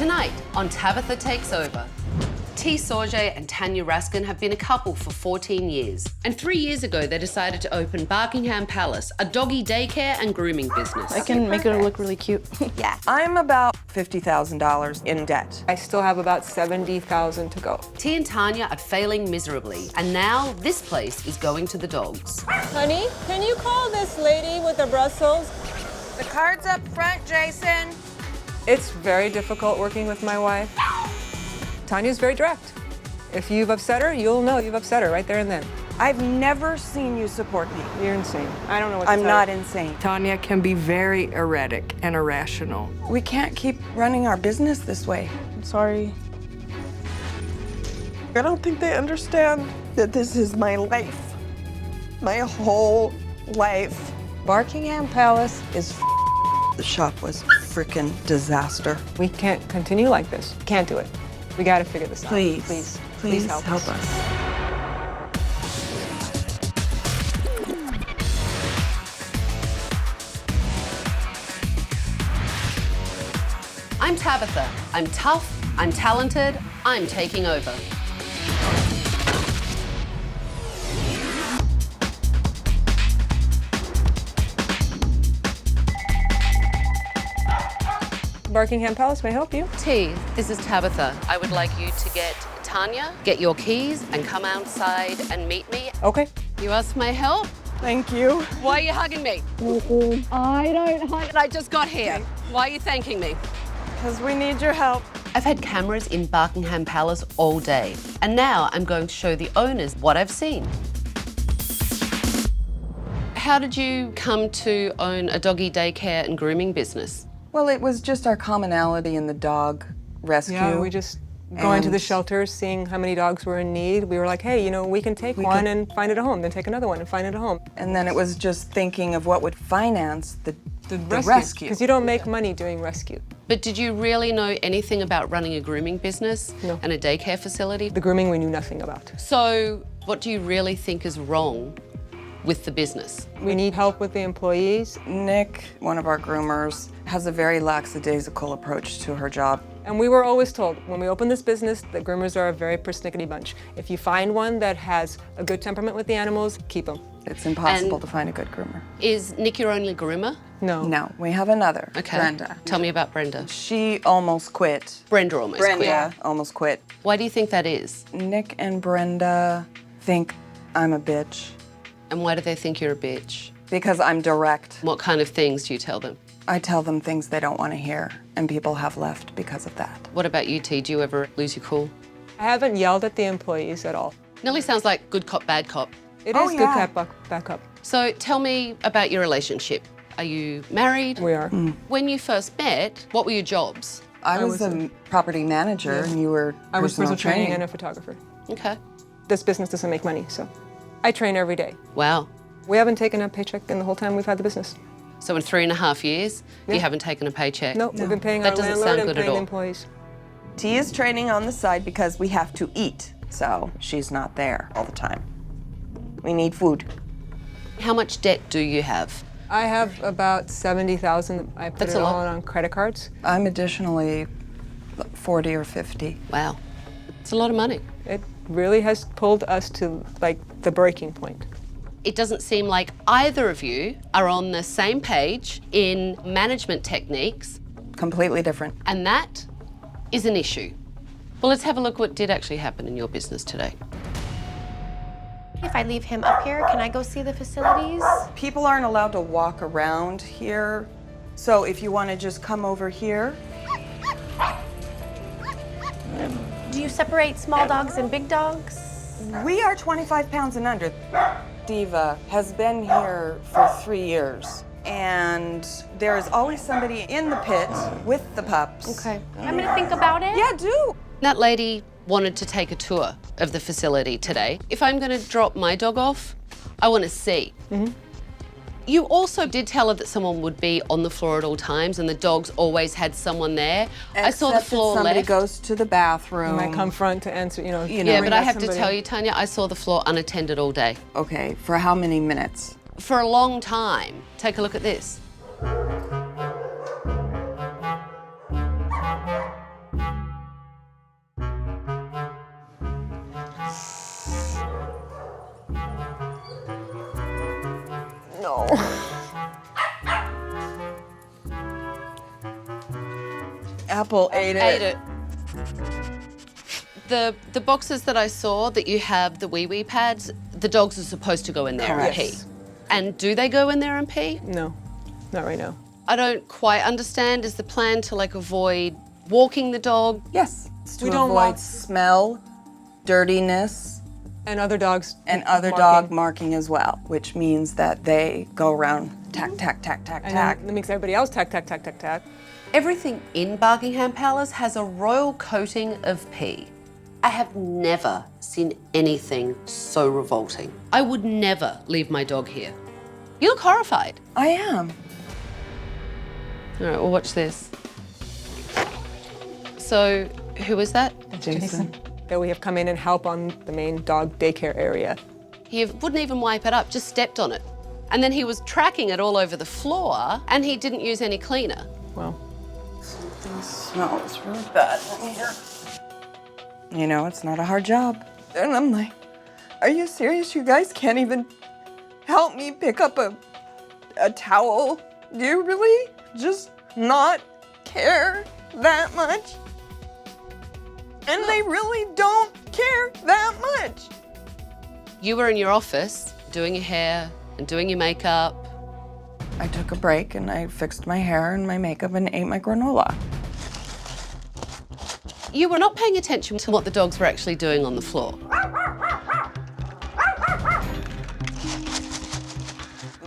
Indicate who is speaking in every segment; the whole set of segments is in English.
Speaker 1: Tonight on Tabatha Takes Over. Sorge and Tania Raskin have been a couple for 14 years. And 3 years ago, they decided to open Buckingham Palace, a doggy daycare and grooming business.
Speaker 2: I can make it look really cute.
Speaker 3: Yeah. I'm about $50,000 in debt.
Speaker 4: I still have about $70,000 to go.
Speaker 1: T and Tania are failing miserably. And now this place is going to the dogs.
Speaker 5: Honey, can you call this lady with the Brussels?
Speaker 3: The card's up front, Jason.
Speaker 4: It's very difficult working with my wife. Tanya's very direct. If you've upset her, you'll know you've upset her right there and then.
Speaker 3: I've never seen you support me.
Speaker 4: You're insane. I don't know what to
Speaker 3: I'm
Speaker 4: tell
Speaker 3: not
Speaker 4: you.
Speaker 3: insane.
Speaker 6: Tania can be very erratic and irrational.
Speaker 3: We can't keep running our business this way.
Speaker 2: I'm sorry.
Speaker 7: I don't think they understand that this is my life. My whole life.
Speaker 3: Buckingham Palace is The shop was a frickin' disaster.
Speaker 4: We can't continue like this. Can't do it. We gotta figure this out.
Speaker 3: Please, please help us.
Speaker 1: I'm Tabatha. I'm tough, I'm talented, I'm taking over.
Speaker 4: Buckingham Palace, may I help you?
Speaker 1: T, this is Tabatha. I would like you to get Tania, get your keys, and come outside and meet me.
Speaker 4: Okay.
Speaker 1: You asked my help?
Speaker 7: Thank you.
Speaker 1: Why are you hugging me?
Speaker 5: I don't hug.
Speaker 1: I just got here. Why are you thanking me?
Speaker 7: Because we need your help.
Speaker 1: I've had cameras in Buckingham Palace all day, and now I'm going to show the owners what I've seen. How did you come to own a doggy daycare and grooming business?
Speaker 3: Well, it was just our commonality in the dog rescue.
Speaker 4: Yeah, we just going to the shelters, seeing how many dogs were in need. We were like, hey, you know, we can take one and find it a home, then take another one and find it a home.
Speaker 3: And then it was just thinking of what would finance the rescue.
Speaker 4: Because you don't make money doing rescue.
Speaker 1: But did you really know anything about running a grooming business
Speaker 4: No.
Speaker 1: and a daycare facility?
Speaker 4: The grooming we knew nothing about.
Speaker 1: So what do you really think is wrong with the business?
Speaker 4: We need help with the employees.
Speaker 3: Nick, one of our groomers, has a very lackadaisical approach to her job.
Speaker 4: And we were always told, when we open this business, that groomers are a very persnickety bunch. If you find one that has a good temperament with the animals, keep them.
Speaker 3: It's impossible
Speaker 1: And-
Speaker 3: to find a good groomer.
Speaker 1: Is Nick your only groomer?
Speaker 4: No.
Speaker 3: No, we have another,
Speaker 1: Okay.
Speaker 3: Brenda.
Speaker 1: Tell me about Brenda.
Speaker 3: She almost quit.
Speaker 1: Brenda almost
Speaker 3: Brenda
Speaker 1: quit.
Speaker 3: almost quit.
Speaker 1: Why do you think that is?
Speaker 3: Nick and Brenda think I'm a bitch
Speaker 1: And why do they think you're a bitch?
Speaker 3: because I'm direct.
Speaker 1: What kind of things do you tell them?
Speaker 3: I tell them things they don't want to hear, and people have left because of that.
Speaker 1: What about you, T? Do you ever lose your cool?
Speaker 4: I haven't yelled at the employees at all.
Speaker 1: Nearly sounds like good cop, bad cop.
Speaker 4: It
Speaker 3: Oh,
Speaker 4: is
Speaker 3: yeah.
Speaker 4: good backup.
Speaker 1: So tell me about your relationship. Are you married?
Speaker 4: We are.
Speaker 1: When you first met, what were your jobs?
Speaker 3: I was a property manager, and you were
Speaker 4: I was
Speaker 3: personal
Speaker 4: personal training and a photographer.
Speaker 1: Okay.
Speaker 4: This business doesn't make money, so I train every day.
Speaker 1: Wow.
Speaker 4: We haven't taken a paycheck in the whole time we've had the business.
Speaker 1: So in 3.5 years, you
Speaker 4: Yeah.
Speaker 1: haven't taken a paycheck?
Speaker 4: No, we've been paying
Speaker 1: That
Speaker 4: our
Speaker 1: doesn't
Speaker 4: landlord
Speaker 1: sound
Speaker 4: and
Speaker 1: good at
Speaker 4: paying
Speaker 1: all.
Speaker 4: the employees.
Speaker 3: T is training on the side because we have to eat, so she's not there all the time. We need food.
Speaker 1: How much debt do you have?
Speaker 4: I have about 70,000. I put
Speaker 1: That's
Speaker 4: it
Speaker 1: a
Speaker 4: all
Speaker 1: lot.
Speaker 4: on credit cards.
Speaker 3: I'm additionally 40 or 50.
Speaker 1: Wow. It's a lot of money.
Speaker 4: It really has pulled us to like the breaking point.
Speaker 1: It doesn't seem like either of you are on the same page in management techniques,
Speaker 3: Completely different.
Speaker 1: and that is an issue. Well, let's have a look what did actually happen in your business today.
Speaker 2: If I leave him up here, can I go see the facilities?
Speaker 3: People aren't allowed to walk around here, so if you want to just come over here.
Speaker 2: Do you separate small dogs and big dogs?
Speaker 3: We are 25 pounds and under. Diva has been here for 3 years, and there is always somebody in the pit with the pups.
Speaker 2: Okay. I'm gonna think about it.
Speaker 3: Yeah, do.
Speaker 1: That lady wanted to take a tour of the facility today. If I'm going to drop my dog off, I want to see. You also did tell her that someone would be on the floor at all times, and the dogs always had someone there. I saw the
Speaker 3: Except that
Speaker 1: floor
Speaker 3: somebody
Speaker 1: left.
Speaker 3: goes to the bathroom.
Speaker 4: You might come front to answer, you know.
Speaker 1: Yeah,
Speaker 4: bring
Speaker 1: but I
Speaker 4: back
Speaker 1: have to
Speaker 4: somebody.
Speaker 1: tell you, Tania, I saw the floor unattended all day.
Speaker 3: Okay, for how many minutes?
Speaker 1: For a long time. Take a look at this.
Speaker 7: No.
Speaker 3: Apple ate it.
Speaker 1: Ate it. The boxes that I saw that you have the wee pads, the dogs are supposed to go in there and pee. And do they go in there and pee?
Speaker 4: No, not right now.
Speaker 1: I don't quite understand. Is the plan to like avoid walking the dog?
Speaker 3: Yes. It's to
Speaker 4: We don't
Speaker 3: avoid
Speaker 4: walk-
Speaker 3: smell, dirtiness,
Speaker 4: And other dogs.
Speaker 3: and other dog marking as well, which means that they go around tack, tack, tack, tack,
Speaker 4: And
Speaker 3: tack.
Speaker 4: that makes everybody else tack, tack, tack, tack, tack.
Speaker 1: Everything in Buckingham Palace has a royal coating of pee. I have never seen anything so revolting. I would never leave my dog here. You look horrified.
Speaker 3: I am.
Speaker 1: All right, well, watch this. So, who is that?
Speaker 3: Jason.
Speaker 4: That we have come in and help on the main dog daycare area.
Speaker 1: He wouldn't even wipe it up, just stepped on it. And then he was tracking it all over the floor, and he didn't use any cleaner.
Speaker 4: Well,
Speaker 3: It smells really bad in here. You know, it's not a hard job.
Speaker 7: And I'm like, are you serious? You guys can't even help me pick up a towel? Do you really just not care that much? And they really don't care that much.
Speaker 1: You were in your office doing your hair and doing your makeup.
Speaker 3: I took a break and I fixed my hair and my makeup and ate my granola.
Speaker 1: You were not paying attention to what the dogs were actually doing on the floor.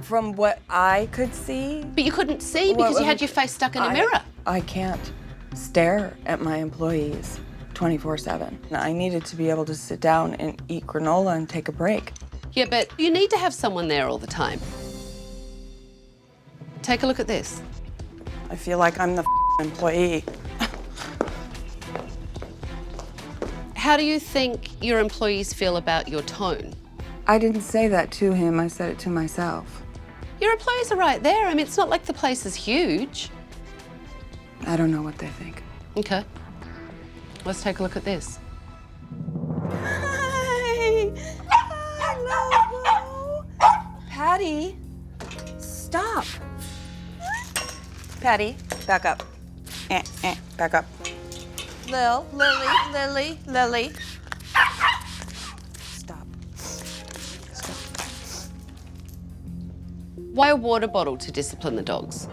Speaker 3: From what I could see,
Speaker 1: But you couldn't see because you had your face stuck in a mirror.
Speaker 3: I can't stare at my employees 24/7. I needed to be able to sit down and eat granola and take a break.
Speaker 1: Yeah, but you need to have someone there all the time. Take a look at this.
Speaker 3: I feel like I'm the employee.
Speaker 1: How do you think your employees feel about your tone?
Speaker 3: I didn't say that to him, I said it to myself.
Speaker 1: Your employees are right there. I mean, it's not like the place is huge.
Speaker 3: I don't know what they think.
Speaker 1: Okay. Let's take a look at this.
Speaker 7: Hi. Hello.
Speaker 3: Patty, stop. Patty, back up. Back up.
Speaker 2: Lily.
Speaker 3: Stop.
Speaker 1: Why a water bottle to discipline the dogs?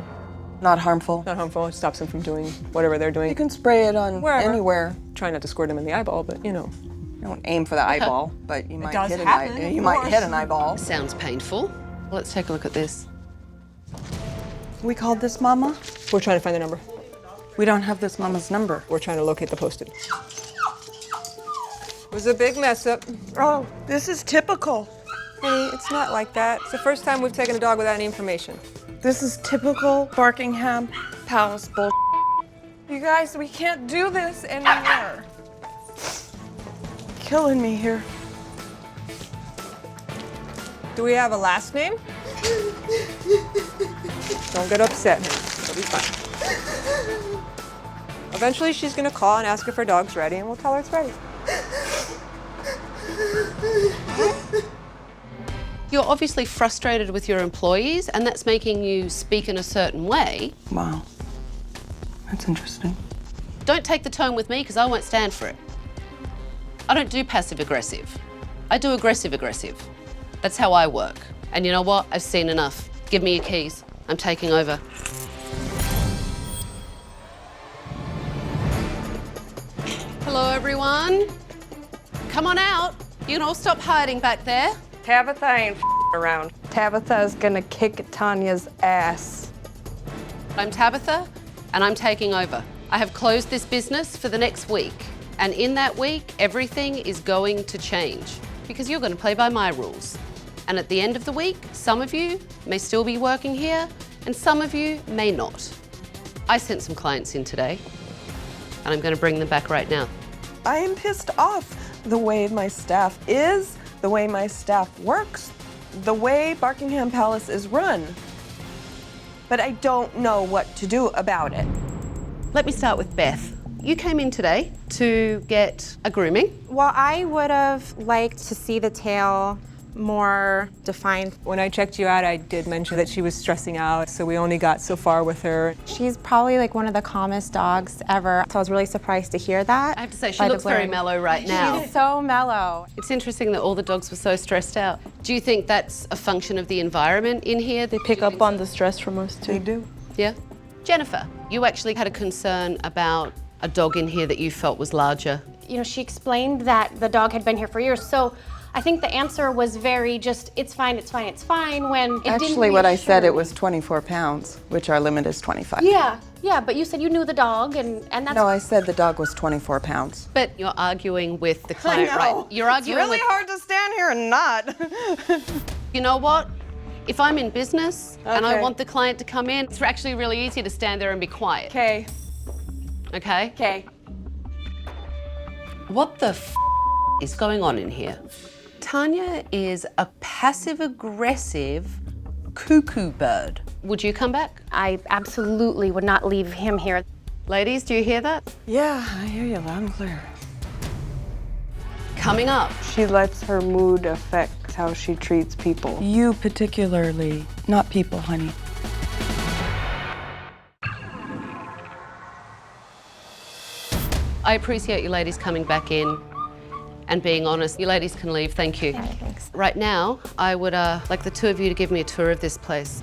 Speaker 3: Not harmful.
Speaker 4: not harmful. It stops them from doing whatever they're doing.
Speaker 3: You can spray it on
Speaker 4: Wherever.
Speaker 3: anywhere.
Speaker 4: Try not to squirt them in the eyeball, but you know.
Speaker 3: Don't aim for the eyeball, but you might
Speaker 4: does
Speaker 3: hit
Speaker 4: happen,
Speaker 3: an
Speaker 4: of
Speaker 3: you might
Speaker 4: course.
Speaker 3: hit an eyeball.
Speaker 1: Sounds painful. Let's take a look at this.
Speaker 3: We called this mama?
Speaker 4: We're trying to find the number.
Speaker 3: We don't have this mama's number.
Speaker 4: We're trying to locate the posted. It was a big mess up.
Speaker 7: Oh, this is typical.
Speaker 4: Honey, it's not like that. It's the first time we've taken a dog without any information.
Speaker 7: This is typical Buckingham Palace bull. You guys, we can't do this anymore. Killing me here.
Speaker 4: Do we have a last name? Don't get upset, honey. It'll be fine. Eventually, she's gonna call and ask if her dog's ready, and we'll tell her it's ready.
Speaker 1: You're obviously frustrated with your employees, and that's making you speak in a certain way.
Speaker 3: Wow. That's interesting.
Speaker 1: Don't take the tone with me because I won't stand for it. I don't do passive aggressive. I do aggressive aggressive. That's how I work. And you know what? I've seen enough. Give me your keys. I'm taking over. Hello, everyone. Come on out. You can all stop hiding back there.
Speaker 7: Tabatha ain't around. Tabatha is gonna kick Tania's ass.
Speaker 1: I'm Tabatha, and I'm taking over. I have closed this business for the next week. And in that week, everything is going to change because you're going to play by my rules. And at the end of the week, some of you may still be working here and some of you may not. I sent some clients in today and I'm going to bring them back right now.
Speaker 7: I am pissed off the way my staff is, the way my staff works, the way Buckingham Palace is run. But I don't know what to do about it.
Speaker 1: Let me start with Beth. You came in today to get a grooming.
Speaker 8: Well, I would have liked to see the tail
Speaker 5: more defined.
Speaker 4: When I checked you out, I did mention that she was stressing out, so we only got so far with her.
Speaker 5: She's probably like one of the calmest dogs ever, so I was really surprised to hear that.
Speaker 1: I have to say, she
Speaker 5: by the
Speaker 1: looks very
Speaker 5: blurring.
Speaker 1: mellow right now.
Speaker 5: She's so mellow.
Speaker 1: It's interesting that all the dogs were so stressed out. Do you think that's a function of the environment in here?
Speaker 8: They pick up on the stress from us too.
Speaker 3: They do.
Speaker 1: Yeah. Jennifer, you actually had a concern about a dog in here that you felt was larger.
Speaker 2: You know, she explained that the dog had been here for years, so I think the answer was very just, it's fine, it's fine, it's fine, when it didn't
Speaker 3: Actually, what I said,
Speaker 2: reassure
Speaker 3: it
Speaker 2: me.
Speaker 3: was 24 pounds, which our limit is 25.
Speaker 2: Yeah, but you said you knew the dog, and that's...
Speaker 3: No, I said the dog was 24 pounds.
Speaker 1: But you're arguing with the client,
Speaker 3: I know.
Speaker 1: right? You're arguing
Speaker 3: it's really
Speaker 1: with...
Speaker 3: hard to stand here and not.
Speaker 1: You know what? If I'm in business and I
Speaker 3: Okay.
Speaker 1: want the client to come in, it's actually really easy to stand there and be quiet.
Speaker 3: Okay.
Speaker 1: Okay?
Speaker 3: Okay.
Speaker 1: What the is going on in here? Tania is a passive-aggressive cuckoo bird. Would you come back?
Speaker 2: I absolutely would not leave him here.
Speaker 1: Ladies, do you hear that?
Speaker 7: Yeah, I hear you loud and clear.
Speaker 1: Coming up.
Speaker 8: She lets her mood affect how she treats people.
Speaker 7: You particularly, not people, honey.
Speaker 1: I appreciate you ladies coming back in and being honest. You ladies can leave, thank you.
Speaker 2: Thanks.
Speaker 1: Right now, I would like the two of you to give me a tour of this place.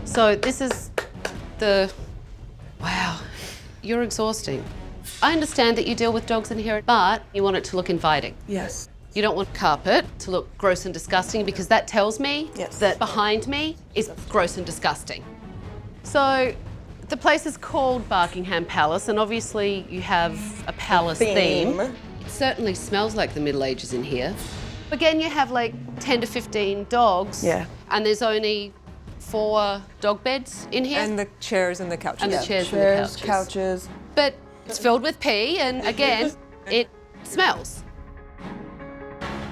Speaker 1: So this is wow, you're exhausting. I understand that you deal with dogs in here, but you want it to look inviting.
Speaker 7: Yes.
Speaker 1: You don't want carpet to look gross and disgusting because that tells me
Speaker 7: Yes.
Speaker 1: that behind me is gross and disgusting. So the place is called Barkingham Palace, and obviously you have a palace theme. It certainly smells like the Middle Ages in here. Again, you have like 10 to 15 dogs.
Speaker 7: Yeah.
Speaker 1: And there's only 4 dog beds in here.
Speaker 4: And the chairs and the couches.
Speaker 1: And the chairs and
Speaker 3: Chairs,
Speaker 1: the couches.
Speaker 3: couches.
Speaker 1: But it's filled with pee, and again, it smells.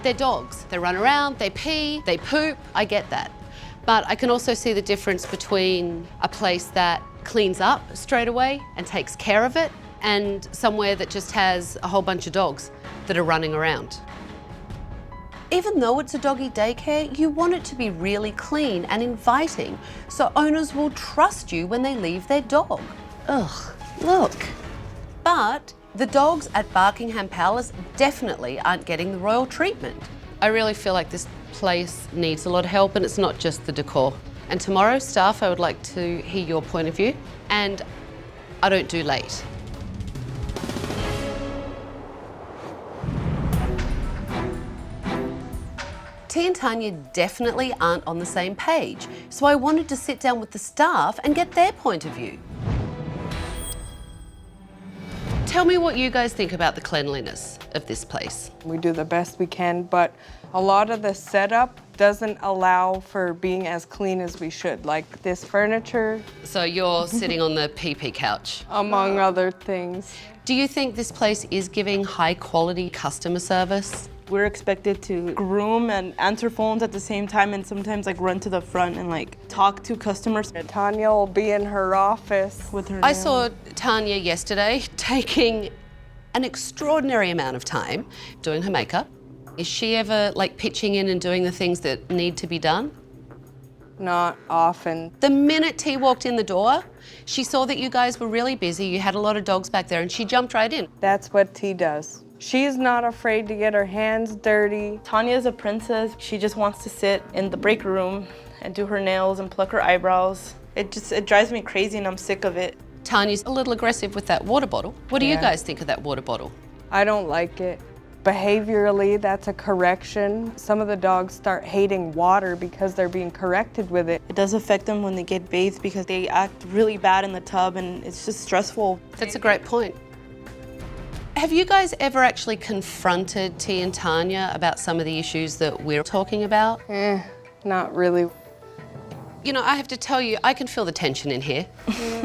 Speaker 1: They're dogs. They run around, they pee, they poop. I get that. But I can also see the difference between a place that cleans up straight away and takes care of it, and somewhere that just has a whole bunch of dogs that are running around. Even though it's a doggy daycare, you want it to be really clean and inviting so owners will trust you when they leave their dog. Ugh, look. But the dogs at Barkingham Palace definitely aren't getting the royal treatment. I really feel like this place needs a lot of help, and it's not just the decor. And tomorrow, staff, I would like to hear your point of view, and I don't do late. T and Tania definitely aren't on the same page, so I wanted to sit down with the staff and get their point of view. Tell me what you guys think about the cleanliness of this place.
Speaker 8: We do the best we can, but a lot of the setup doesn't allow for being as clean as we should, like this furniture,
Speaker 1: So you're sitting on the PP couch.
Speaker 8: among other things.
Speaker 1: Do you think this place is giving high quality customer service?
Speaker 9: We're expected to groom and answer phones at the same time, and sometimes like run to the front and like talk to customers
Speaker 8: Tania will be in her office.
Speaker 9: with her
Speaker 1: I
Speaker 9: nails.
Speaker 1: saw Tania yesterday taking an extraordinary amount of time doing her makeup. Is she ever like pitching in and doing the things that need to be done?
Speaker 8: Not often.
Speaker 1: The minute T walked in the door, she saw that you guys were really busy, you had a lot of dogs back there, and she jumped right in.
Speaker 8: That's what T does. She's not afraid to get her hands dirty.
Speaker 9: Tania is a princess. She just wants to sit in the break room and do her nails and pluck her eyebrows. It drives me crazy, and I'm sick of it.
Speaker 1: Tania's a little aggressive with that water bottle. What do you
Speaker 8: Yeah.
Speaker 1: guys think of that water bottle?
Speaker 8: I don't like it. Behaviorally, that's a correction. Some of the dogs start hating water because they're being corrected with it.
Speaker 9: It does affect them when they get bathed because they act really bad in the tub, and it's just stressful.
Speaker 1: That's a great point. Have you guys ever actually confronted T and Tania about some of the issues that we're talking about?
Speaker 8: Not really.
Speaker 1: You know, I have to tell you, I can feel the tension in here.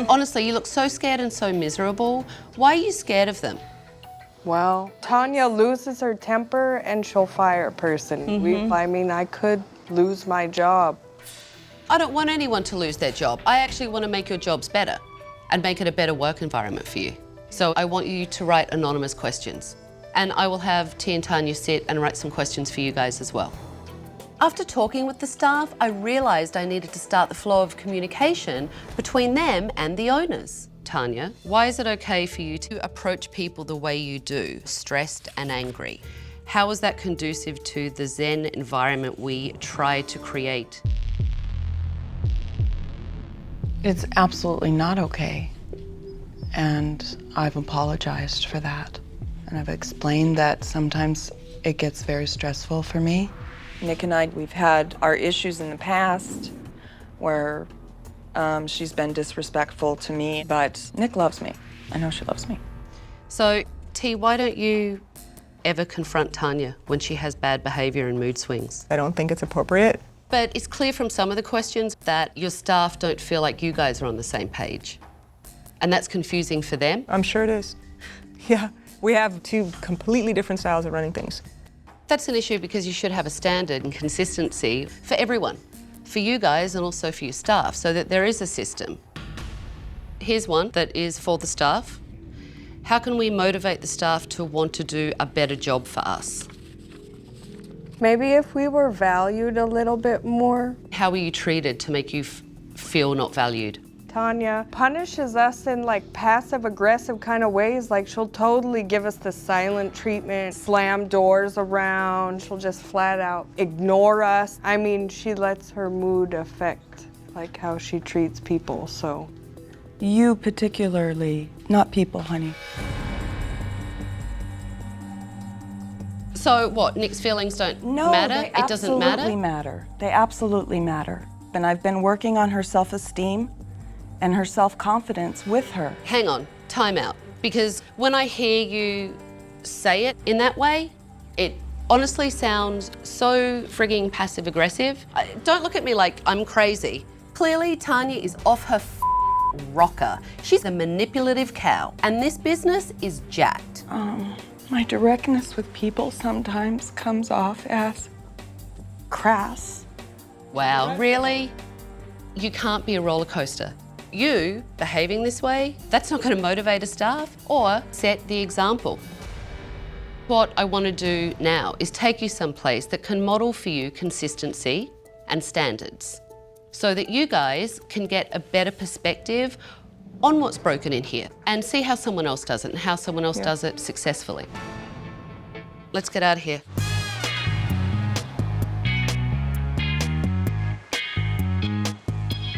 Speaker 1: Honestly, you look so scared and so miserable. Why are you scared of them?
Speaker 8: Well, Tania loses her temper and she'll fire a person. I mean, I could lose my job.
Speaker 1: I don't want anyone to lose their job. I actually want to make your jobs better and make it a better work environment for you. So I want you to write anonymous questions. and I will have T and Tania sit and write some questions for you guys as well. After talking with the staff, I realised I needed to start the flow of communication between them and the owners. Tania, why is it okay for you to approach people the way you do, stressed and angry? How is that conducive to the Zen environment we try to create?
Speaker 10: It's absolutely not okay. And I've apologized for that. And I've explained that sometimes it gets very stressful for me.
Speaker 3: Nick and I, we've had our issues in the past where she's been disrespectful to me, but Nick loves me. I know she loves me.
Speaker 1: So, T, why don't you ever confront Tania when she has bad behaviour and mood swings?
Speaker 7: I don't think it's appropriate.
Speaker 1: But it's clear from some of the questions that your staff don't feel like you guys are on the same page. And that's confusing for them.
Speaker 7: I'm sure it is. Yeah, we have two completely different styles of running things.
Speaker 1: That's an issue because you should have a standard and consistency for everyone, for you guys and also for your staff, so that there is a system. Here's one that is for the staff. How can we motivate the staff to want to do a better job for us?
Speaker 8: Maybe if we were valued a little bit more.
Speaker 1: How were you treated to make you feel not valued?
Speaker 8: Tania punishes us in like passive-aggressive kind of ways. Like she'll totally give us the silent treatment, slam doors around. She'll just flat out ignore us. I mean, she lets her mood affect like how she treats people, so.
Speaker 10: You particularly, not people, honey.
Speaker 1: So what, Nick's feelings don't matter? It doesn't matter?
Speaker 10: They absolutely matter. They absolutely matter. And I've been working on her self-esteem and her self-confidence with her.
Speaker 1: Hang on, time out. Because when I hear you say it in that way, it honestly sounds so frigging passive-aggressive. Don't look at me like I'm crazy. Clearly, Tania is off her rocker. She's a manipulative cow, and this business is jacked.
Speaker 10: My directness with people sometimes comes off as crass.
Speaker 1: Wow, really? You can't be a roller coaster. You behaving this way, that's not going to motivate a staff or set the example. What I want to do now is take you someplace that can model for you consistency and standards so that you guys can get a better perspective on what's broken in here and see how someone else does it and how someone else does it successfully. Let's get out of here.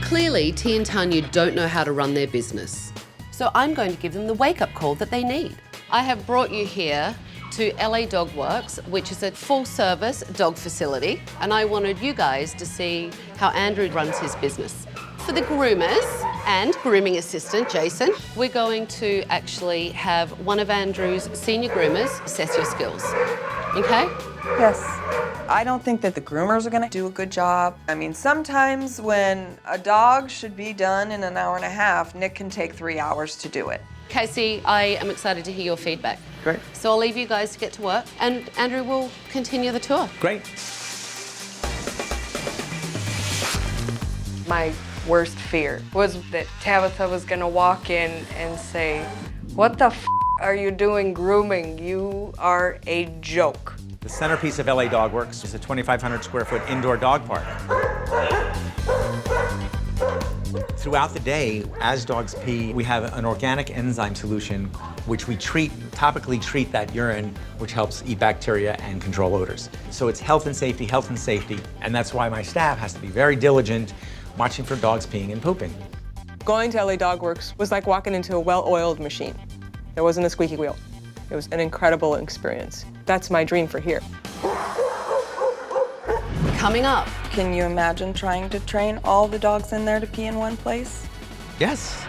Speaker 1: Clearly, T and Tania don't know how to run their business. So I'm going to give them the wake-up call that they need. I have brought you here to LA Dog Works, which is a full-service dog facility, and I wanted you guys to see how Andrew runs his business. For the groomers and grooming assistant, Jason, we're going to actually have one of Andrew's senior groomers assess your skills. Okay?
Speaker 3: Yes. I don't think that the groomers are gonna do a good job. I mean, sometimes when a dog should be done in an hour and a half, Nick can take 3 hours to do it.
Speaker 1: Casey, I am excited to hear your feedback.
Speaker 11: Great.
Speaker 1: So I'll leave you guys to get to work, and Andrew will continue the tour.
Speaker 11: Great.
Speaker 8: My worst fear was that Tabatha was gonna walk in and say, "What the f are you doing grooming? You are a joke."
Speaker 11: The centerpiece of LA Dog Works is a 2,500 square foot indoor dog park. Throughout the day, as dogs pee, we have an organic enzyme solution which we topically treat that urine, which helps eat bacteria and control odors. So it's health and safety, and that's why my staff has to be very diligent watching for dogs peeing and pooping.
Speaker 7: Going to LA Dog Works was like walking into a well-oiled machine. There wasn't a squeaky wheel. It was an incredible experience. That's my dream for here.
Speaker 1: Coming up.
Speaker 3: Can you imagine trying to train all the dogs in there to pee in one place?
Speaker 11: Yes.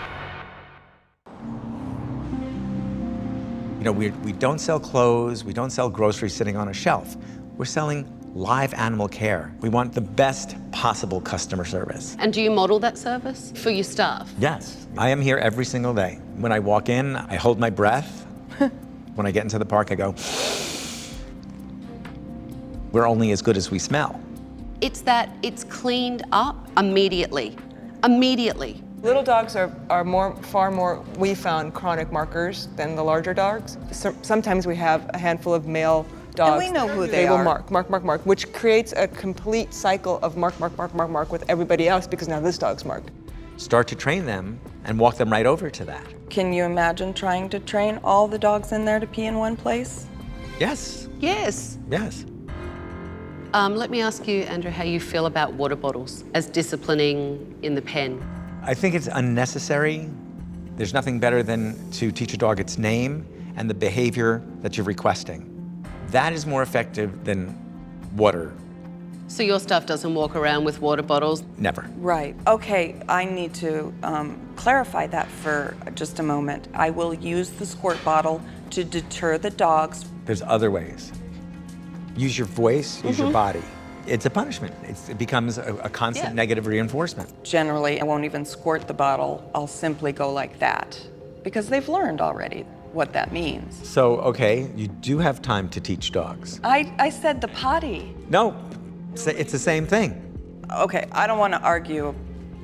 Speaker 11: You know, we don't sell clothes, we don't sell groceries sitting on a shelf. We're selling live animal care. We want the best possible customer service.
Speaker 1: And do you model that service for your staff?
Speaker 11: Yes. I am here every single day. When I walk in, I hold my breath. When I get into the park, I go, we're only as good as we smell.
Speaker 1: It's that it's cleaned up immediately. Immediately.
Speaker 4: Little dogs are far more, we found, chronic markers than the larger dogs. Sometimes we have a handful of male dogs.
Speaker 3: And we know who they
Speaker 4: will
Speaker 3: are.
Speaker 4: mark, which creates a complete cycle of mark with everybody else because now this dog's marked.
Speaker 11: Start to train them and walk them right over to that.
Speaker 3: Can you imagine trying to train all the dogs in there to pee in one place?
Speaker 11: Yes,
Speaker 1: Yes.
Speaker 11: yes.
Speaker 1: Let me ask you, Andrew, how you feel about water bottles as disciplining in the pen.
Speaker 11: I think it's unnecessary. There's nothing better than to teach a dog its name and the behavior that you're requesting. That is more effective than water.
Speaker 1: So your staff doesn't walk around with water bottles?
Speaker 11: Never.
Speaker 3: Right. Okay, I need to clarify that for just a moment. I will use the squirt bottle to deter the dogs.
Speaker 11: There's other ways. Use your voice, use your body. It's a punishment. It becomes a constant negative reinforcement.
Speaker 3: Generally, I won't even squirt the bottle. I'll simply go like that because they've learned already what that means.
Speaker 11: So, okay, you do have time to teach dogs.
Speaker 3: I said the potty.
Speaker 11: No, it's the same thing.
Speaker 3: Okay, I don't want to argue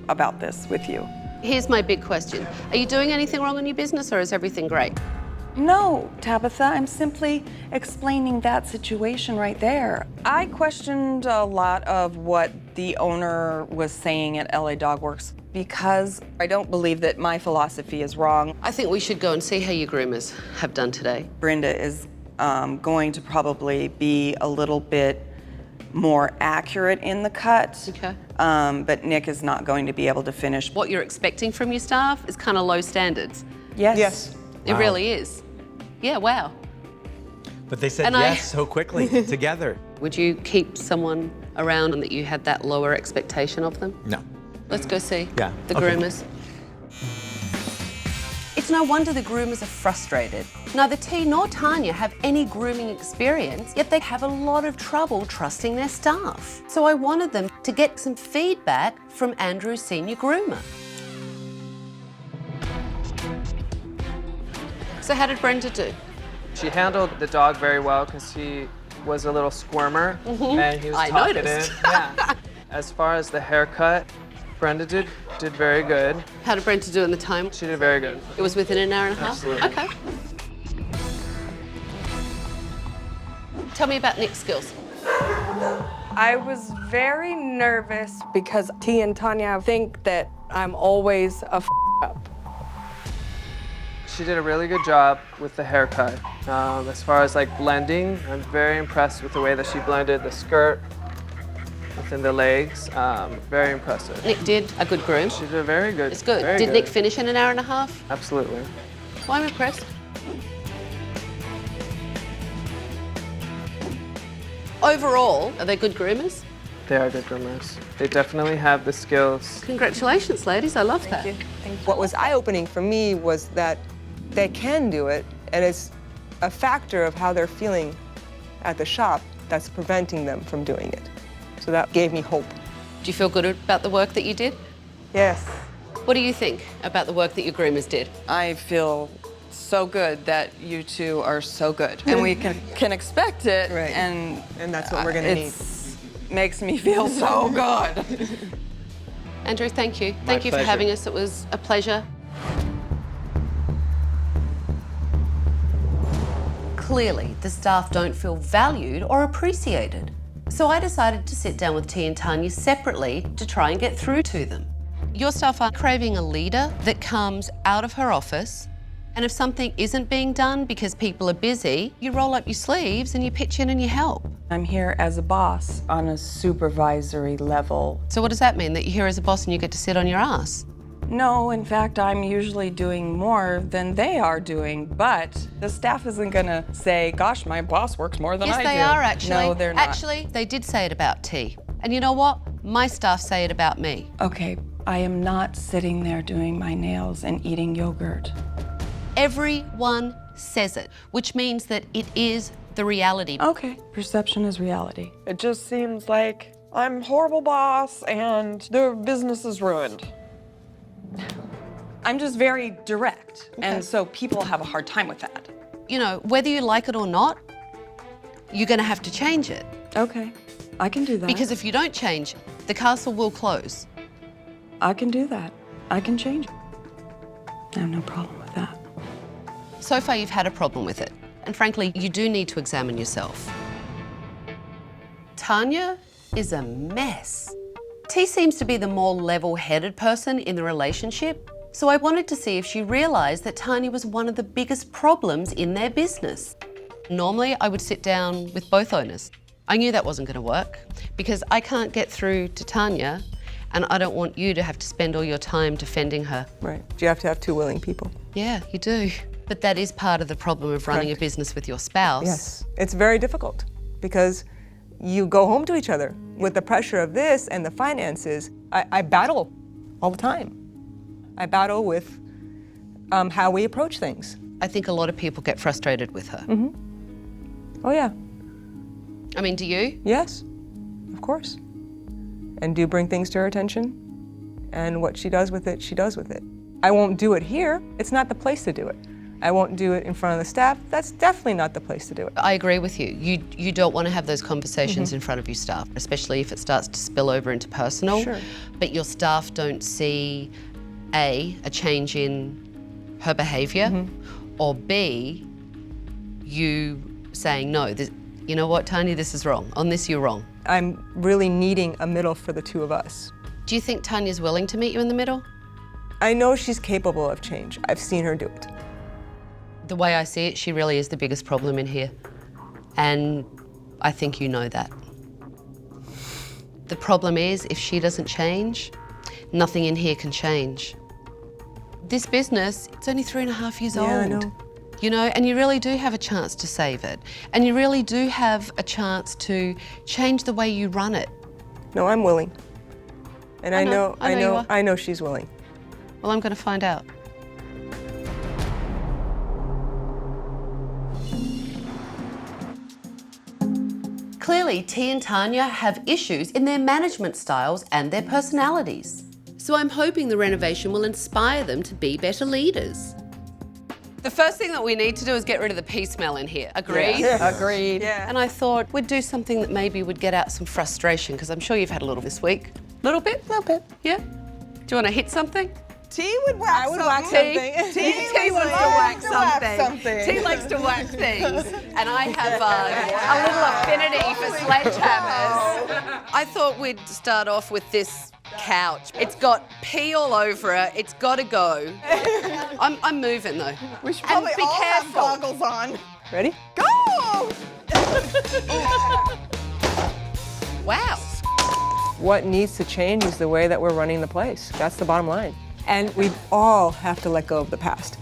Speaker 3: about this with you.
Speaker 1: Here's my big question. Are you doing anything wrong in your business or is everything great?
Speaker 3: No, Tabitha, I'm simply explaining that situation right there. I questioned a lot of what the owner was saying at LA Dog Works because I don't believe that my philosophy is wrong.
Speaker 1: I think we should go and see how your groomers have done today.
Speaker 3: Brenda is going to probably be a little bit more accurate in the cut.
Speaker 1: Okay.
Speaker 3: But Nick is not going to be able to finish.
Speaker 1: What you're expecting from your staff is kind of low standards.
Speaker 3: Yes.
Speaker 4: Yes.
Speaker 1: It really is. Yeah, wow.
Speaker 11: But they said
Speaker 1: And
Speaker 11: yes so quickly, together.
Speaker 1: Would you keep someone around and that you had that lower expectation of them?
Speaker 11: No.
Speaker 1: Let's go see
Speaker 11: Yeah,
Speaker 1: the
Speaker 11: okay.
Speaker 1: groomers. It's no wonder the groomers are frustrated. Neither T nor Tania have any grooming experience, yet they have a lot of trouble trusting their staff. So I wanted them to get some feedback from Andrew's senior groomer. So how did Brenda do?
Speaker 12: She handled the dog very well because he was a little squirmer and he was
Speaker 1: I
Speaker 12: talkative.
Speaker 1: noticed.
Speaker 12: Yeah. As far as the haircut, Brenda did very good.
Speaker 1: How did Brenda do in the time?
Speaker 12: She did very good.
Speaker 1: It was within an hour and a half?
Speaker 12: Absolutely.
Speaker 1: Okay. Tell me about Nick's skills.
Speaker 8: I was very nervous because T and Tanya think that I'm always a up.
Speaker 12: She did a really good job with the haircut. As far as like blending, I'm very impressed with the way that she blended the skirt within the legs. Very impressive.
Speaker 1: Nick did a good groom.
Speaker 12: She did very good.
Speaker 1: It's good.
Speaker 12: Very
Speaker 1: Did
Speaker 12: good.
Speaker 1: Nick finish in an hour and a half?
Speaker 12: Absolutely.
Speaker 1: Well, I'm impressed. Overall, are they good groomers?
Speaker 12: They are good groomers. They definitely have the skills.
Speaker 1: Congratulations, ladies. I love that.
Speaker 4: What was eye-opening for me was that they can do it, and it's a factor of how they're feeling at the shop that's preventing them from doing it. So that gave me hope.
Speaker 1: Do you feel good about the work that you did?
Speaker 4: Yes.
Speaker 1: What do you think about the work that your groomers did?
Speaker 3: I feel so good that you two are so good. And we can expect it.
Speaker 4: Right.
Speaker 3: And
Speaker 4: that's what we're gonna need.
Speaker 3: Makes me feel so good.
Speaker 1: Andrew, thank you. Thank you for
Speaker 11: pleasure.
Speaker 1: having us. It was a pleasure. Clearly, the staff don't feel valued or appreciated. So I decided to sit down with T and Tania separately to try and get through to them. Your staff are craving a leader that comes out of her office, and if something isn't being done because people are busy, you roll up your sleeves and you pitch in and you help.
Speaker 3: I'm here as a boss on a supervisory level.
Speaker 1: So what does that mean, that you're here as a boss and you get to sit on your ass?
Speaker 3: No, in fact, I'm usually doing more than they are doing, but the staff isn't gonna say, gosh, my boss works more than I do.
Speaker 1: Yes, they are actually.
Speaker 3: No, they're not.
Speaker 1: Actually, they did say it about T. And you know what? My staff say it about me.
Speaker 3: Okay, I am not sitting there doing my nails and eating yogurt.
Speaker 1: Everyone says it, which means that it is the reality.
Speaker 3: Okay, perception is reality.
Speaker 7: It just seems like I'm a horrible boss and their business is ruined.
Speaker 3: I'm just very direct, and so people have a hard time with that.
Speaker 1: You know, whether you like it or not, you're gonna have to change it.
Speaker 3: Okay, I can do that.
Speaker 1: Because if you don't change, the castle will close.
Speaker 3: I can do that. I can change it. I have no problem with that.
Speaker 1: So far, you've had a problem with it. And frankly, you do need to examine yourself. Tania is a mess. T seems to be the more level-headed person in the relationship, so I wanted to see if she realised that Tania was one of the biggest problems in their business. Normally, I would sit down with both owners. I knew that wasn't going to work because I can't get through to Tania, and I don't want you to have to spend all your time defending her.
Speaker 4: Right. You have to have two willing people.
Speaker 1: Yeah, you do. But that is part of the problem of running a business with your spouse.
Speaker 4: Yes. It's very difficult because you go home to each other with the pressure of this and the finances. I battle all the time. I battle with how we approach things.
Speaker 1: I think a lot of people get frustrated with her.
Speaker 4: Oh, yeah.
Speaker 1: I mean, do you?
Speaker 4: Yes, of course. And do bring things to her attention. And what she does with it, she does with it. I won't do it here. It's not the place to do it. I won't do it in front of the staff. That's definitely not the place to do it.
Speaker 1: I agree with you. You don't want to have those conversations in front of your staff, especially if it starts to spill over into personal.
Speaker 4: Sure.
Speaker 1: But your staff don't see, A, a change in her behaviour, or B, you saying, no, this, you know what, Tania, this is wrong. On this, you're wrong.
Speaker 4: I'm really needing a middle for the two of us.
Speaker 1: Do you think Tania's willing to meet you in the middle?
Speaker 4: I know she's capable of change. I've seen her do it.
Speaker 1: The way I see it, she really is the biggest problem in here. And I think you know that. The problem is, if she doesn't change, nothing in here can change. This business, it's only 3.5 years old.
Speaker 4: Yeah, I know.
Speaker 1: You know, and you really do have a chance to save it. And you really do have a chance to change the way you run it.
Speaker 4: No, I'm willing. And
Speaker 1: I know you are.
Speaker 4: I know she's willing.
Speaker 1: Well, I'm going to find out. Clearly, T and Tania have issues in their management styles and their personalities. So I'm hoping the renovation will inspire them to be better leaders. The first thing that we need to do is get rid of the pee smell in here. Agreed?
Speaker 3: Yeah. Agreed.
Speaker 4: Yeah.
Speaker 1: And I thought we'd do something that maybe would get out some frustration, because I'm sure you've had a little this week. Little bit?
Speaker 4: A little bit.
Speaker 1: Yeah? Do you want to hit something?
Speaker 7: T would wax
Speaker 4: I would
Speaker 7: something.
Speaker 4: wax something.
Speaker 1: T wants to wax something. T likes to wax things. And I have a little affinity for sledgehammers. I thought we'd start off with this couch. It's got pee all over it. It's got to go. I'm moving though.
Speaker 7: We should probably
Speaker 1: and be
Speaker 7: all
Speaker 1: careful.
Speaker 7: have goggles on.
Speaker 4: Ready?
Speaker 7: Go!
Speaker 1: Wow.
Speaker 4: What needs to change is the way that we're running the place. That's the bottom line. And we all have to let go of the past.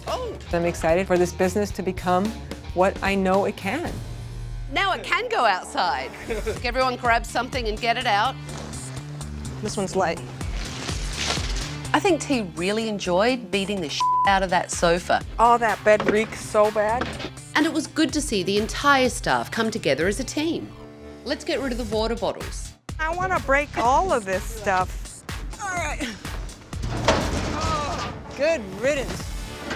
Speaker 1: Oh.
Speaker 4: I'm excited for this business to become what I know it can.
Speaker 1: Now it can go outside. Everyone grab something and get it out.
Speaker 4: This one's light.
Speaker 1: I think T really enjoyed beating the shit out of that sofa.
Speaker 8: Oh, that bed reeks so bad.
Speaker 1: And it was good to see the entire staff come together as a team. Let's get rid of the water bottles.
Speaker 8: I want to break all of this stuff.
Speaker 7: All right. Oh, good riddance.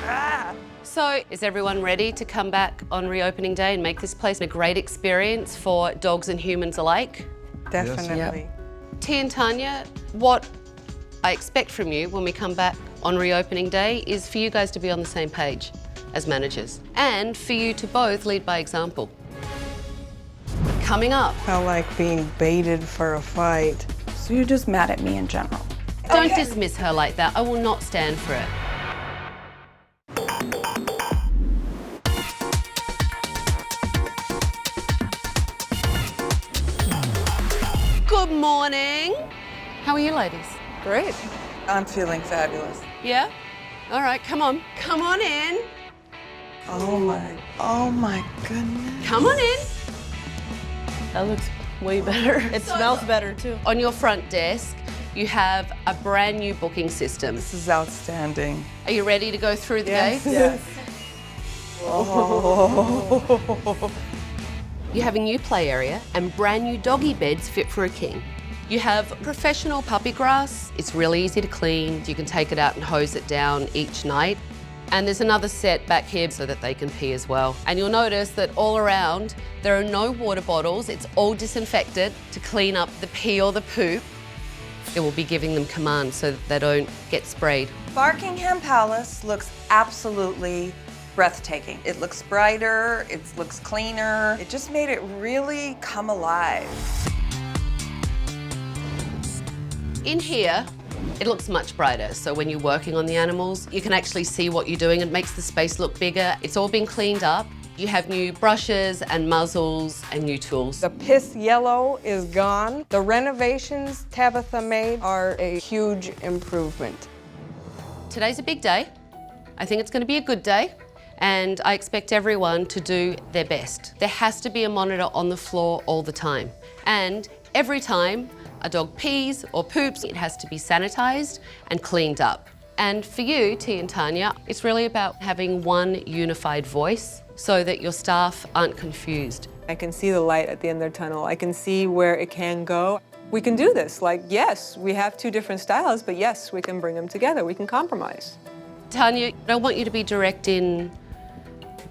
Speaker 8: Ah.
Speaker 1: So, is everyone ready to come back on reopening day and make this place a great experience for dogs and humans alike?
Speaker 8: Definitely.
Speaker 1: T and Tania, what I expect from you when we come back on reopening day is for you guys to be on the same page as managers and for you to both lead by example. Coming up.
Speaker 8: Felt like being baited for a fight.
Speaker 5: So you're just mad at me in general?
Speaker 1: Don't dismiss her like that. I will not stand for it. Good morning. How are you ladies?
Speaker 4: Great.
Speaker 3: I'm feeling fabulous.
Speaker 1: Yeah? All right, come on. Come on in.
Speaker 3: Oh my goodness.
Speaker 1: Come on in.
Speaker 9: That looks way better. It smells better too.
Speaker 1: On your front desk, you have a brand new booking system.
Speaker 3: This is outstanding.
Speaker 1: Are you ready to go through the
Speaker 3: Yes.
Speaker 1: gate?
Speaker 3: Yes.
Speaker 1: You have a new play area and brand new doggy beds fit for a king. You have professional puppy grass. It's really easy to clean. You can take it out and hose it down each night. And there's another set back here so that they can pee as well. And you'll notice that all around, there are no water bottles. It's all disinfected to clean up the pee or the poop It will be giving them commands so that they don't get sprayed.
Speaker 3: Barkingham Palace looks absolutely breathtaking. It looks brighter, it looks cleaner. It just made it really come alive.
Speaker 1: In here, it looks much brighter. So when you're working on the animals, you can actually see what you're doing. It makes the space look bigger. It's all been cleaned up. You have new brushes and muzzles and new tools.
Speaker 8: The piss yellow is gone. The renovations Tabatha made are a huge improvement.
Speaker 1: Today's a big day. I think it's going to be a good day. And I expect everyone to do their best. There has to be a monitor on the floor all the time. And every time a dog pees or poops, it has to be sanitized and cleaned up. And for you, T and Tania, it's really about having one unified voice so that your staff aren't confused.
Speaker 4: I can see the light at the end of the tunnel. I can see where it can go. We can do this. Like, yes, we have two different styles, but yes, we can bring them together. We can compromise.
Speaker 1: Tania, I want you to be direct in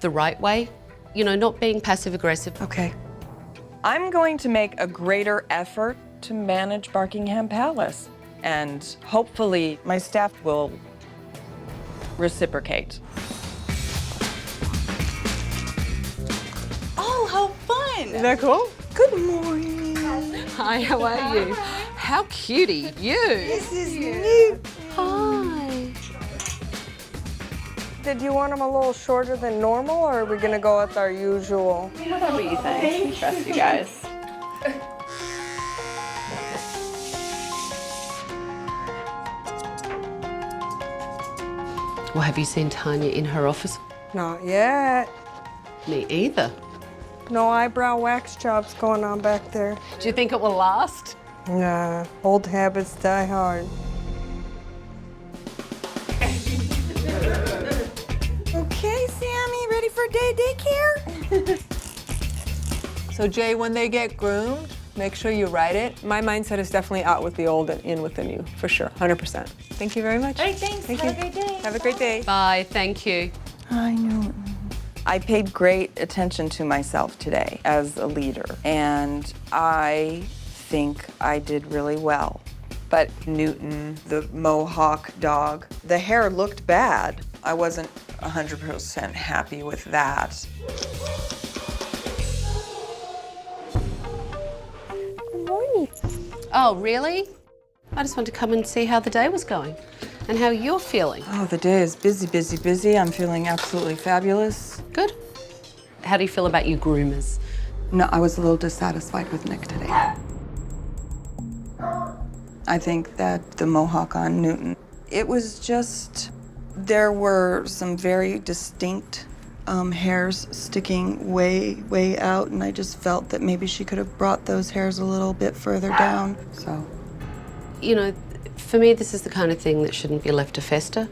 Speaker 1: the right way, you know, not being passive-aggressive.
Speaker 3: Okay. I'm going to make a greater effort to manage Barkingham Palace, and hopefully my staff will reciprocate.
Speaker 10: Oh, how fun!
Speaker 8: Is that cool?
Speaker 3: Good morning.
Speaker 1: Hi, how are you? How cutie, you.
Speaker 3: This is new.
Speaker 1: Hi.
Speaker 8: Did you want them a little shorter than normal, or are we gonna go with our usual?
Speaker 10: Whatever you think. We trust you guys.
Speaker 1: Well, have you seen Tania in her office?
Speaker 8: Not yet.
Speaker 1: Me either.
Speaker 8: No eyebrow wax jobs going on back there.
Speaker 1: Do you think it will last?
Speaker 8: Nah, old habits die hard.
Speaker 3: Okay, Sammy, ready for daycare?
Speaker 4: So Jay, when they get groomed, make sure you write it. My mindset is definitely out with the old and in with the new, for sure, 100%. Thank you very much.
Speaker 5: All right, thanks.
Speaker 4: Thank
Speaker 5: Have
Speaker 4: you.
Speaker 5: a great day.
Speaker 4: Have a great day.
Speaker 1: Bye, thank you.
Speaker 3: I know. I paid great attention to myself today as a leader, and I think I did really well. But Newton, the Mohawk dog, the hair looked bad. I wasn't 100% happy with that.
Speaker 2: Good morning.
Speaker 1: Oh, really? I just wanted to come and see how the day was going and how you're feeling.
Speaker 3: Oh, the day is busy, busy, busy. I'm feeling absolutely fabulous.
Speaker 1: Good. How do you feel about your groomers?
Speaker 3: No, I was a little dissatisfied with Nick today. I think that the Mohawk on Newton, it was just, there were some very distinct hairs sticking way out, and I just felt that maybe she could have brought those hairs a little bit further down, so.
Speaker 1: You know, for me, this is the kind of thing that shouldn't be left to fester.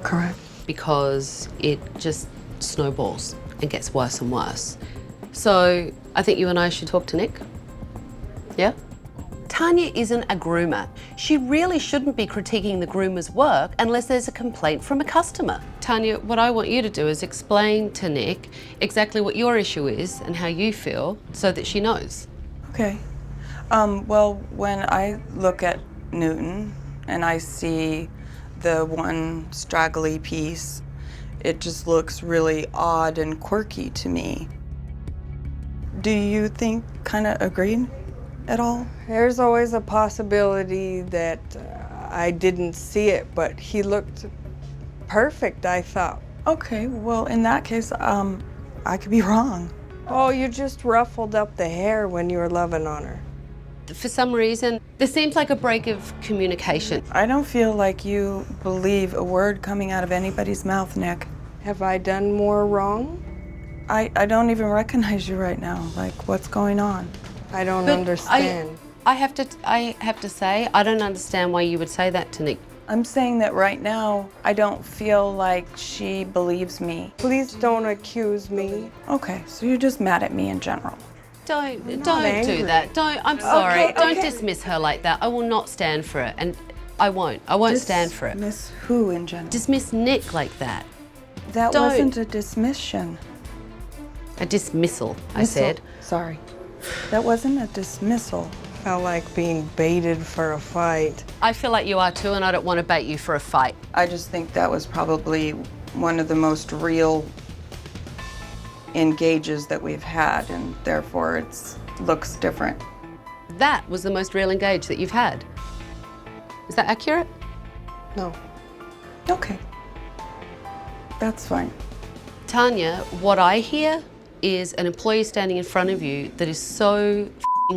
Speaker 3: Correct.
Speaker 1: Because it just snowballs and gets worse and worse. So I think you and I should talk to Nick. Yeah? Tania isn't a groomer. She really shouldn't be critiquing the groomer's work unless there's a complaint from a customer. Tania, what I want you to do is explain to Nick exactly what your issue is and how you feel so that she knows.
Speaker 3: Okay. Well, when I look at Newton and I see the one straggly piece, it just looks really odd and quirky to me. Do you think kind of agreed at all?
Speaker 8: There's always a possibility that I didn't see it, but he looked perfect, I thought.
Speaker 3: Okay, well, in that case, I could be wrong.
Speaker 8: Oh, you just ruffled up the hair when you were loving on her.
Speaker 1: For some reason, there seems like a break of communication.
Speaker 3: I don't feel like you believe a word coming out of anybody's mouth, Nick.
Speaker 8: Have I done more wrong?
Speaker 3: I don't even recognize you right now. Like, what's going on?
Speaker 8: I don't
Speaker 1: But
Speaker 8: understand.
Speaker 1: I have to say, I don't understand why you would say that to Nick.
Speaker 3: I'm saying that right now, I don't feel like she believes me.
Speaker 8: Please don't accuse me.
Speaker 3: Okay, so you're just mad at me in general.
Speaker 1: Don't
Speaker 8: angry.
Speaker 1: do that. I'm sorry.
Speaker 3: Okay,
Speaker 1: Don't
Speaker 3: okay.
Speaker 1: dismiss her like that. I will not stand for it, and I won't stand for it.
Speaker 3: Dismiss who in general?
Speaker 1: Dismiss Nick like that.
Speaker 3: That
Speaker 1: don't.
Speaker 3: wasn't a dismission.
Speaker 1: A dismissal, I said.
Speaker 3: Sorry. That wasn't a dismissal.
Speaker 8: felt like being baited for a fight.
Speaker 1: I feel like you are too, and I don't want to bait you for a fight.
Speaker 3: I just think that was probably one of the most real engages that we've had, and therefore it looks different.
Speaker 1: That was the most real engage that you've had. Is that accurate?
Speaker 8: No.
Speaker 3: Okay. That's fine.
Speaker 1: Tanya, what I hear is an employee standing in front of you that is so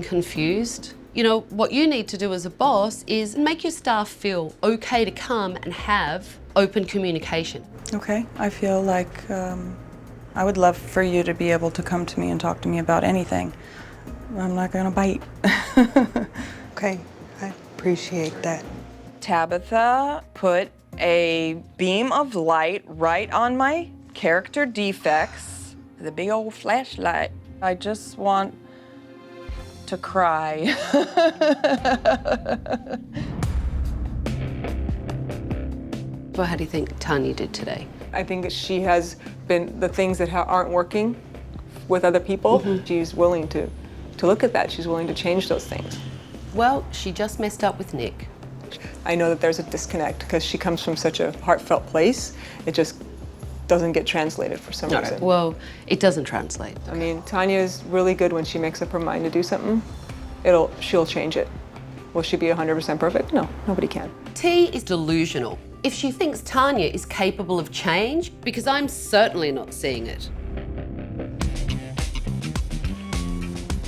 Speaker 1: confused. You know, what you need to do as a boss is make your staff feel okay to come and have open communication.
Speaker 3: Okay, I feel like I would love for you to be able to come to me and talk to me about anything. I'm not gonna bite.
Speaker 8: Okay, I appreciate that.
Speaker 3: Tabatha put a beam of light right on my character defects, the big old flashlight. I just want to cry.
Speaker 1: Well, how do you think Tania did today?
Speaker 4: I think that she has been, the things that aren't working with other people, she's willing to look at that. She's willing to change those things.
Speaker 1: Well, she just messed up with Nick.
Speaker 4: I know that there's a disconnect because she comes from such a heartfelt place. It just doesn't get translated for some reason.
Speaker 1: Well, it doesn't translate.
Speaker 4: I mean, Tania is really good when she makes up her mind to do something. She'll change it. Will she be 100% perfect? No, nobody can.
Speaker 1: T is delusional. If she thinks Tania is capable of change, because I'm certainly not seeing it.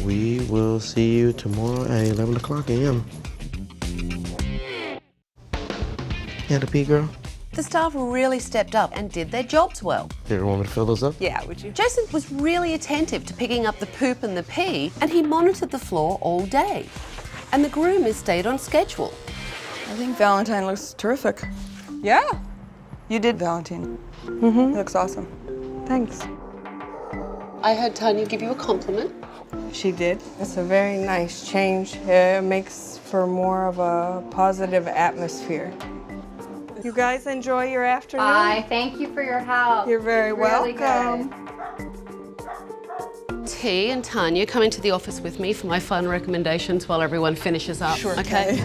Speaker 13: We will see you tomorrow at 11 o'clock a.m. Yeah, the pee girl.
Speaker 1: The staff really stepped up and did their jobs well.
Speaker 13: Did you want me to fill those up?
Speaker 4: Yeah, would you?
Speaker 1: Jason was really attentive to picking up the poop and the pee, and he monitored the floor all day. And the groomers stayed on schedule.
Speaker 3: I think Valentine looks terrific.
Speaker 4: Yeah.
Speaker 3: You did Valentine.
Speaker 8: Mm-hmm.
Speaker 3: It looks awesome.
Speaker 8: Thanks.
Speaker 1: I heard Tania give you a compliment.
Speaker 8: She did. It's a very nice change. It makes for more of a positive atmosphere. You guys enjoy your afternoon?
Speaker 5: Bye. Thank you for your help.
Speaker 8: You're very
Speaker 5: Really
Speaker 8: welcome.
Speaker 5: good.
Speaker 1: T and Tania come into the office with me for my fun recommendations while everyone finishes up.
Speaker 3: Sure.
Speaker 1: Okay.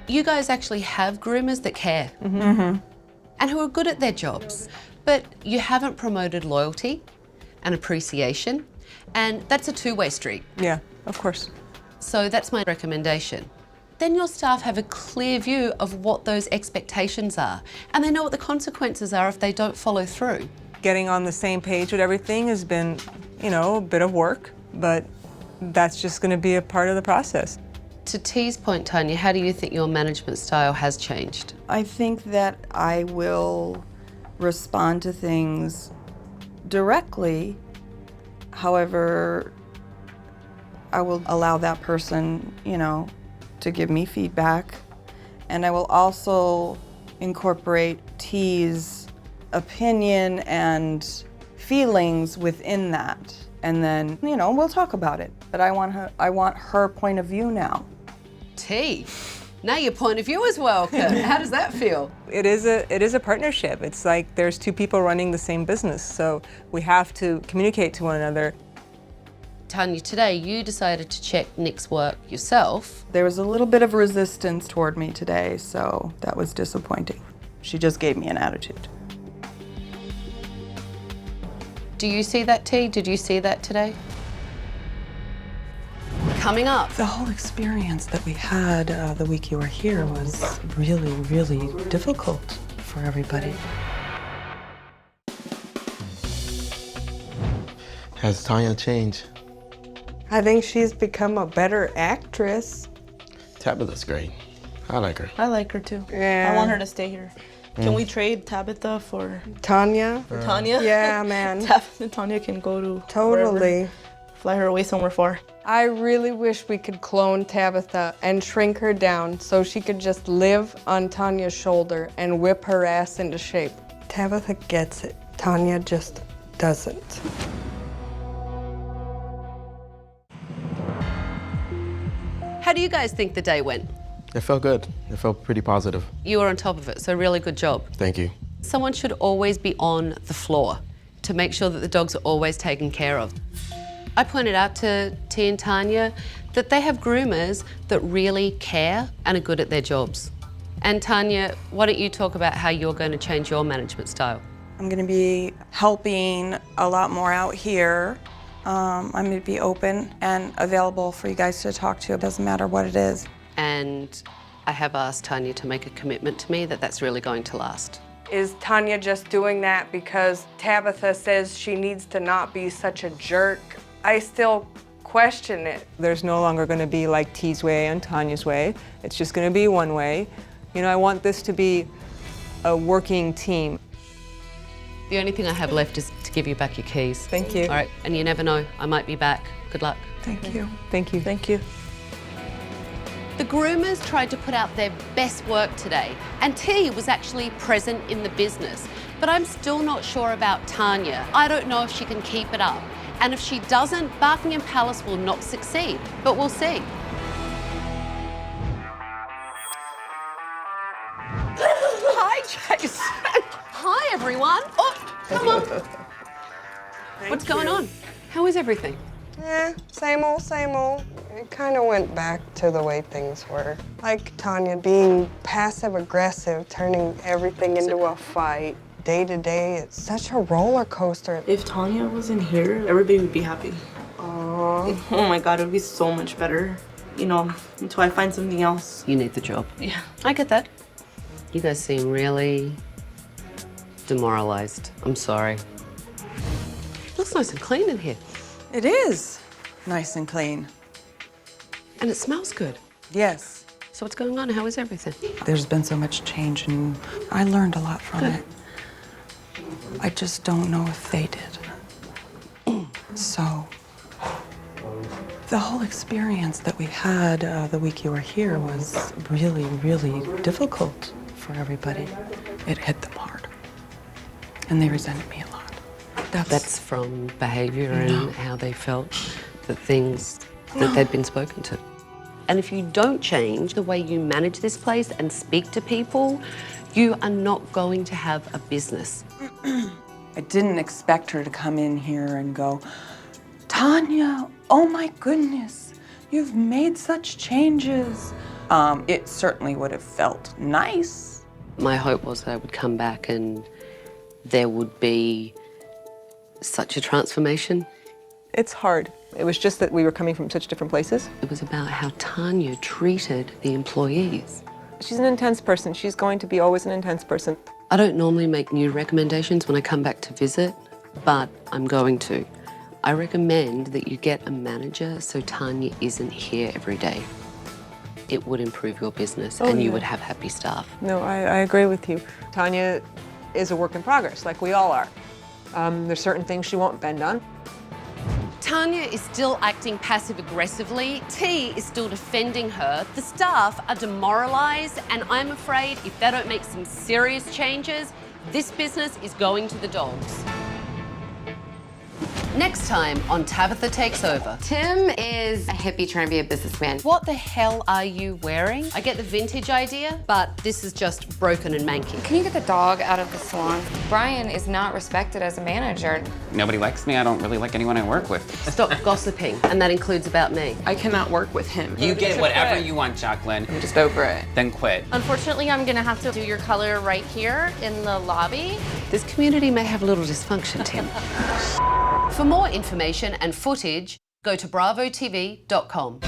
Speaker 1: You guys actually have groomers that care and who are good at their jobs, but you haven't promoted loyalty and appreciation, and that's a two-way street.
Speaker 4: Yeah, of course.
Speaker 1: So that's my recommendation. Then your staff have a clear view of what those expectations are, and they know what the consequences are if they don't follow through.
Speaker 4: Getting on the same page with everything has been, you know, a bit of work, but that's just going to be a part of the process.
Speaker 1: To T's point, Tania, how do you think your management style has changed?
Speaker 3: I think that I will respond to things directly. However, I will allow that person, you know, to give me feedback. And I will also incorporate T's opinion and feelings within that. And then, you know, we'll talk about it. But I want her point of view now.
Speaker 1: T, now your point of view is welcome. How does that feel?
Speaker 4: It is a partnership. It's like there's two people running the same business, so we have to communicate to one another.
Speaker 1: Tania, today you decided to check Nick's work yourself.
Speaker 3: There was a little bit of resistance toward me today, so that was disappointing. She just gave me an attitude.
Speaker 1: Do you see that, T? Did you see that today? Coming up.
Speaker 10: The whole experience that we had the week you were here was really, really difficult for everybody.
Speaker 13: Has Tanya changed?
Speaker 8: I think she's become a better actress.
Speaker 13: Tabatha's great. I like her.
Speaker 9: I like her too.
Speaker 8: Yeah.
Speaker 9: I want her to stay here. Can we trade Tabatha for
Speaker 8: Tania?
Speaker 9: Tania?
Speaker 8: Yeah, man.
Speaker 9: Tabatha and Tania can go to
Speaker 8: Totally.
Speaker 9: wherever. Fly her away somewhere far.
Speaker 8: I really wish we could clone Tabatha and shrink her down so she could just live on Tania's shoulder and whip her ass into shape. Tabatha gets it. Tania just doesn't.
Speaker 1: How do you guys think the day went?
Speaker 13: It felt good. It felt pretty positive.
Speaker 1: You were on top of it, so really good job.
Speaker 13: Thank you.
Speaker 1: Someone should always be on the floor to make sure that the dogs are always taken care of. I pointed out to T and Tanya that they have groomers that really care and are good at their jobs. And Tanya, why don't you talk about how you're going to change your management style?
Speaker 3: I'm gonna be helping a lot more out here. I'm gonna be open and available for you guys to talk to. It doesn't matter what it is.
Speaker 1: And I have asked Tanya to make a commitment to me that that's really going to last.
Speaker 8: Is Tanya just doing that because Tabatha says she needs to not be such a jerk? I still question it.
Speaker 4: There's no longer going to be like T's way and Tanya's way. It's just going to be one way. You know, I want this to be a working team.
Speaker 1: The only thing I have left is to give you back your keys.
Speaker 4: Thank you.
Speaker 1: All right, and you never know, I might be back. Good luck.
Speaker 3: Thank you.
Speaker 4: Thank you.
Speaker 3: Thank you.
Speaker 1: The groomers tried to put out their best work today, and T was actually present in the business. But I'm still not sure about Tanya. I don't know if she can keep it up. And if she doesn't, Buckingham Palace will not succeed. But we'll see.
Speaker 6: Hi, Jason.
Speaker 1: Hi, everyone. Oh, come on. What's going on? How is everything?
Speaker 8: Same old, same old. It kind of went back to the way things were. Like Tanya being passive-aggressive, turning everything into a fight. Day to day, it's such a roller coaster.
Speaker 9: If Tanya wasn't here, everybody would be happy.
Speaker 8: Aww.
Speaker 9: Oh my God, it would be so much better. You know, until I find something else.
Speaker 1: You need the job.
Speaker 9: Yeah.
Speaker 1: I get that. You guys seem really demoralized. I'm sorry. Looks nice and clean in here.
Speaker 3: It is nice and clean.
Speaker 1: And it smells good.
Speaker 3: Yes.
Speaker 1: So what's going on? How is everything?
Speaker 3: There's been so much change, and I learned a lot from it. I just don't know if they did. So, the whole experience that we had the week you were here was really, really difficult for everybody. It hit them hard. And they resented me a lot.
Speaker 1: That's from behavior and how they felt, the things that they'd been spoken to. And if you don't change the way you manage this place and speak to people, you are not going to have a business.
Speaker 3: I didn't expect her to come in here and go, Tanya, oh my goodness, you've made such changes. It certainly would have felt nice.
Speaker 1: My hope was that I would come back and there would be such a transformation.
Speaker 4: It's hard. It was just that we were coming from such different places.
Speaker 1: It was about how Tanya treated the employees.
Speaker 4: She's an intense person. She's going to be always an intense person.
Speaker 1: I don't normally make new recommendations when I come back to visit, but I'm going to. I recommend that you get a manager so Tanya isn't here every day. It would improve your business and you would have happy staff.
Speaker 4: No, I agree with you. Tanya is a work in progress, like we all are. There's certain things she won't bend on.
Speaker 1: Tanya is still acting passive-aggressively. T is still defending her. The staff are demoralised, and I'm afraid if they don't make some serious changes, this business is going to the dogs. Next time on Tabatha Takes Over.
Speaker 14: Tim is a hippie trying to be a businessman.
Speaker 1: What the hell are you wearing? I get the vintage idea, but this is just broken and manky.
Speaker 14: Can you get the dog out of the salon? Brian is not respected as a manager.
Speaker 15: Nobody likes me. I don't really like anyone I work with.
Speaker 1: Stop gossiping, and that includes about me.
Speaker 6: I cannot work with him.
Speaker 15: You get whatever you want, Jacqueline.
Speaker 6: I'm just over it.
Speaker 15: Then quit.
Speaker 2: Unfortunately, I'm gonna have to do your color right here in the lobby.
Speaker 1: This community may have a little dysfunction, Tim. For more information and footage, go to bravotv.com.